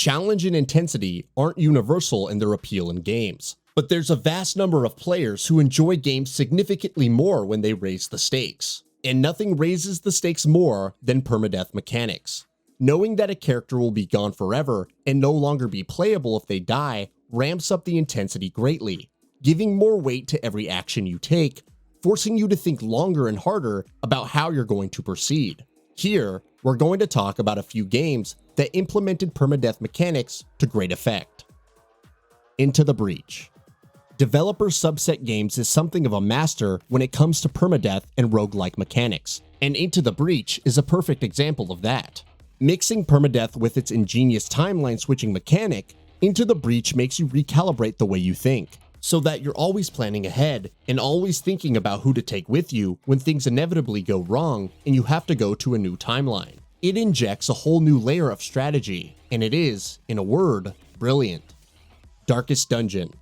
Challenge and intensity aren't universal in their appeal in games, but there's a vast number of players who enjoy games significantly more when they raise the stakes. And nothing raises the stakes more than permadeath mechanics. Knowing that a character will be gone forever and no longer be playable if they die ramps up the intensity greatly, giving more weight to every action you take, forcing you to think longer and harder about how you're going to proceed. Here, we're going to talk about a few games that implemented permadeath mechanics to great effect. Into the Breach. Developer Subset Games is something of a master when it comes to permadeath and roguelike mechanics, and Into the Breach is a perfect example of that. Mixing permadeath with its ingenious timeline switching mechanic, Into the Breach makes you recalibrate the way you think, so that you're always planning ahead and always thinking about who to take with you when things inevitably go wrong and you have to go to a new timeline. It injects a whole new layer of strategy, and it is, in a word, brilliant. Darkest Dungeon.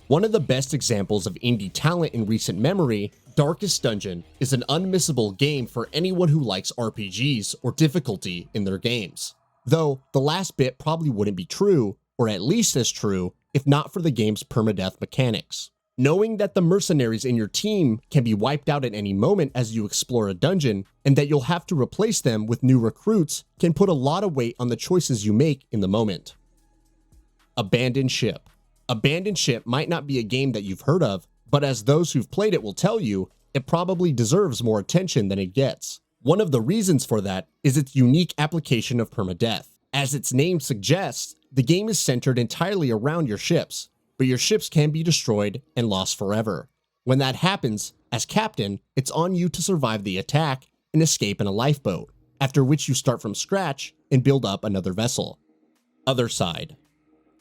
One of the best examples of indie talent in recent memory, Darkest Dungeon is an unmissable game for anyone who likes RPGs or difficulty in their games. Though, the last bit probably wouldn't be true, or at least as true, if not for the game's permadeath mechanics. Knowing that the mercenaries in your team can be wiped out at any moment as you explore a dungeon, and that you'll have to replace them with new recruits can put a lot of weight on the choices you make in the moment. Abandoned Ship. Abandoned Ship might not be a game that you've heard of, but as those who've played it will tell you, it probably deserves more attention than it gets. One of the reasons for that is its unique application of permadeath. As its name suggests, the game is centered entirely around your ships, but your ships can be destroyed and lost forever. When that happens, as captain, it's on you to survive the attack and escape in a lifeboat, after which you start from scratch and build up another vessel. OTHERCIDE.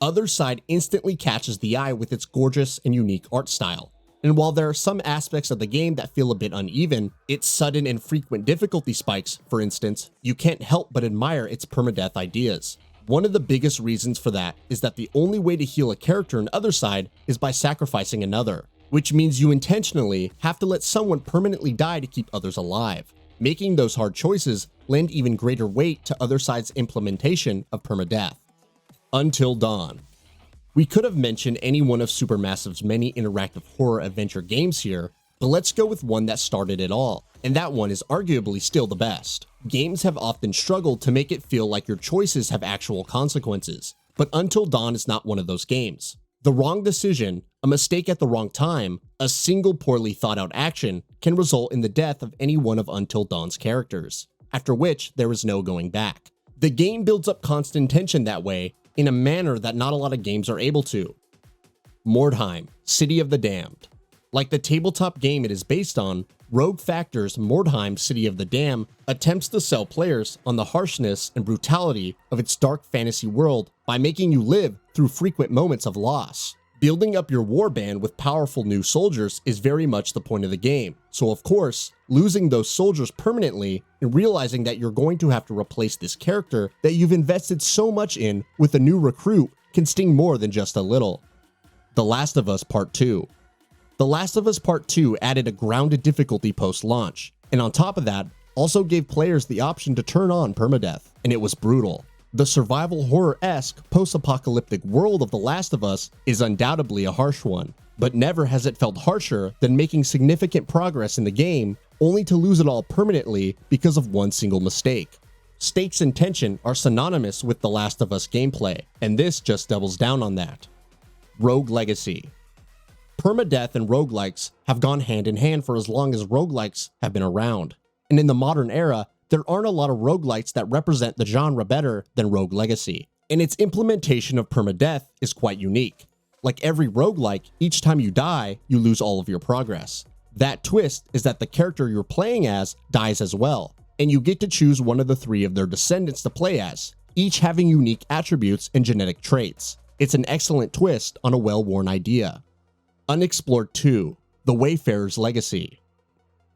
OTHERCIDE instantly catches the eye with its gorgeous and unique art style. And while there are some aspects of the game that feel a bit uneven, its sudden and frequent difficulty spikes, for instance, you can't help but admire its permadeath ideas. One of the biggest reasons for that is that the only way to heal a character in OTHERCIDE is by sacrificing another, which means you intentionally have to let someone permanently die to keep others alive. Making those hard choices lend even greater weight to OTHERCIDE's implementation of permadeath. Until Dawn. We could have mentioned any one of Supermassive's many interactive horror adventure games here, but let's go with one that started it all, and that one is arguably still the best. Games have often struggled to make it feel like your choices have actual consequences, but Until Dawn is not one of those games. The wrong decision, a mistake at the wrong time, a single poorly thought out action can result in the death of any one of Until Dawn's characters, after which there is no going back. The game builds up constant tension that way, in a manner that not a lot of games are able to. MORDHEIM, City of the Damned. Like the tabletop game it is based on, Rogue Factor's MORDHEIM City of the Damned attempts to sell players on the harshness and brutality of its dark fantasy world by making you live through frequent moments of loss. Building up your warband with powerful new soldiers is very much the point of the game, so of course, losing those soldiers permanently and realizing that you're going to have to replace this character that you've invested so much in with a new recruit can sting more than just a little. The Last of Us Part 2. The Last of Us Part 2 added a grounded difficulty post-launch, and on top of that, also gave players the option to turn on permadeath, and it was brutal. The survival horror-esque post-apocalyptic world of The Last of Us is undoubtedly a harsh one, but never has it felt harsher than making significant progress in the game only to lose it all permanently because of one single mistake. Stakes and tension are synonymous with The Last of Us gameplay, and this just doubles down on that. Rogue Legacy. Permadeath and roguelikes have gone hand in hand for as long as roguelikes have been around, and in the modern era, there aren't a lot of roguelites that represent the genre better than Rogue Legacy, and its implementation of permadeath is quite unique. Like every roguelike, each time you die, you lose all of your progress. That twist is that the character you're playing as dies as well, and you get to choose one of the three of their descendants to play as, each having unique attributes and genetic traits. It's an excellent twist on a well-worn idea. Unexplored 2, The Wayfarer's Legacy.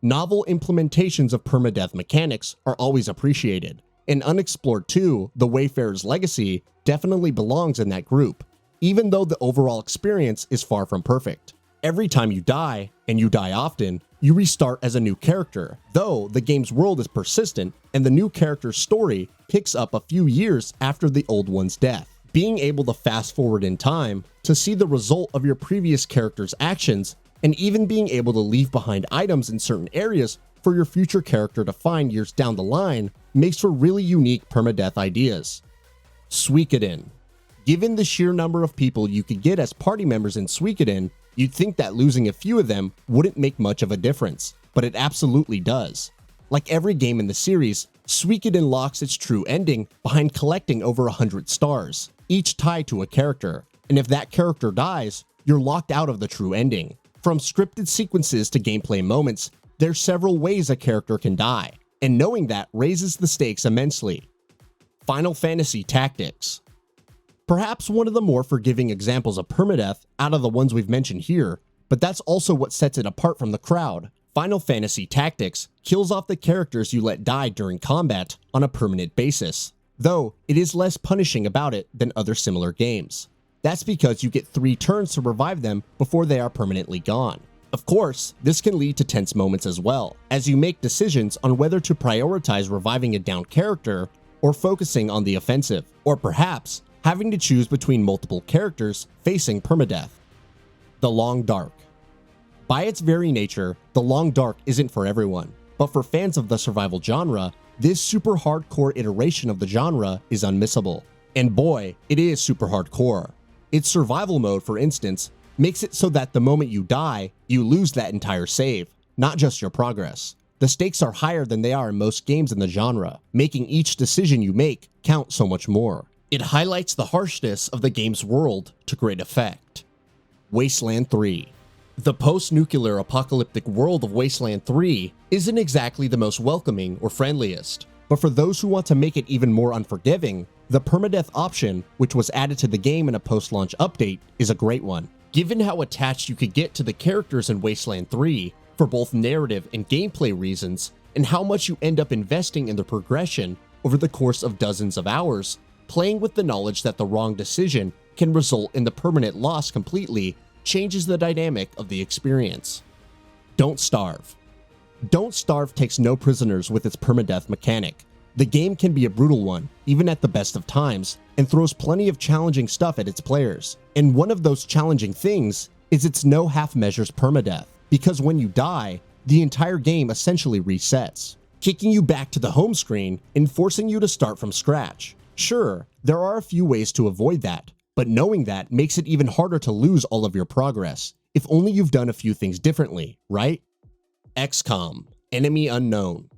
Novel implementations of permadeath mechanics are always appreciated, and Unexplored 2, The Wayfarer's Legacy definitely belongs in that group, even though the overall experience is far from perfect. Every time you die, and you die often, you restart as a new character, though the game's world is persistent and the new character's story picks up a few years after the old one's death. Being able to fast forward in time to see the result of your previous character's actions, and even being able to leave behind items in certain areas for your future character to find years down the line, makes for really unique permadeath ideas. SUIKODEN. Given the sheer number of people you could get as party members in SUIKODEN, you'd think that losing a few of them wouldn't make much of a difference, but it absolutely does. Like every game in the series, SUIKODEN locks its true ending behind collecting over 100 stars, each tied to a character, and if that character dies, you're locked out of the true ending. From scripted sequences to gameplay moments, there's several ways a character can die, and knowing that raises the stakes immensely. Final Fantasy Tactics. Perhaps one of the more forgiving examples of permadeath out of the ones we've mentioned here, but that's also what sets it apart from the crowd. Final Fantasy Tactics kills off the characters you let die during combat on a permanent basis, though it is less punishing about it than other similar games. That's because you get 3 turns to revive them before they are permanently gone. Of course, this can lead to tense moments as well, as you make decisions on whether to prioritize reviving a downed character or focusing on the offensive, or perhaps having to choose between multiple characters facing permadeath. The Long Dark. By its very nature, The Long Dark isn't for everyone, but for fans of the survival genre, this super hardcore iteration of the genre is unmissable. And boy, it is super hardcore. Its survival mode, for instance, makes it so that the moment you die, you lose that entire save, not just your progress. The stakes are higher than they are in most games in the genre, making each decision you make count so much more. It highlights the harshness of the game's world to great effect. Wasteland 3. The post-nuclear apocalyptic world of Wasteland 3 isn't exactly the most welcoming or friendliest, but for those who want to make it even more unforgiving, the permadeath option, which was added to the game in a post-launch update, is a great one. Given how attached you could get to the characters in Wasteland 3, for both narrative and gameplay reasons, and how much you end up investing in the progression over the course of dozens of hours, playing with the knowledge that the wrong decision can result in the permanent loss completely changes the dynamic of the experience. Don't Starve. Don't Starve takes no prisoners with its permadeath mechanic. The game can be a brutal one, even at the best of times, and throws plenty of challenging stuff at its players. And one of those challenging things is its no half measures permadeath, because when you die, the entire game essentially resets, kicking you back to the home screen and forcing you to start from scratch. Sure, there are a few ways to avoid that, but knowing that makes it even harder to lose all of your progress, if only you've done a few things differently, right? XCOM, Enemy Unknown.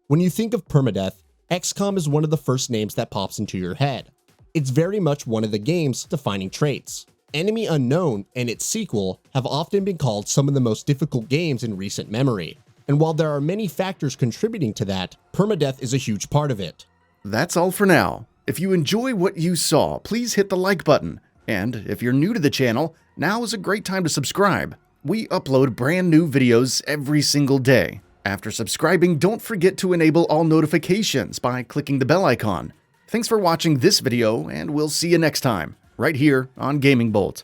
When you think of permadeath, XCOM is one of the first names that pops into your head. It's very much one of the game's defining traits. Enemy Unknown and its sequel have often been called some of the most difficult games in recent memory, and while there are many factors contributing to that, permadeath is a huge part of it. That's all for now. If you enjoy what you saw, please hit the like button. And if you're new to the channel, now is a great time to subscribe. We upload brand new videos every single day. After subscribing, don't forget to enable all notifications by clicking the bell icon. Thanks for watching this video, and we'll see you next time, right here on GamingBolt.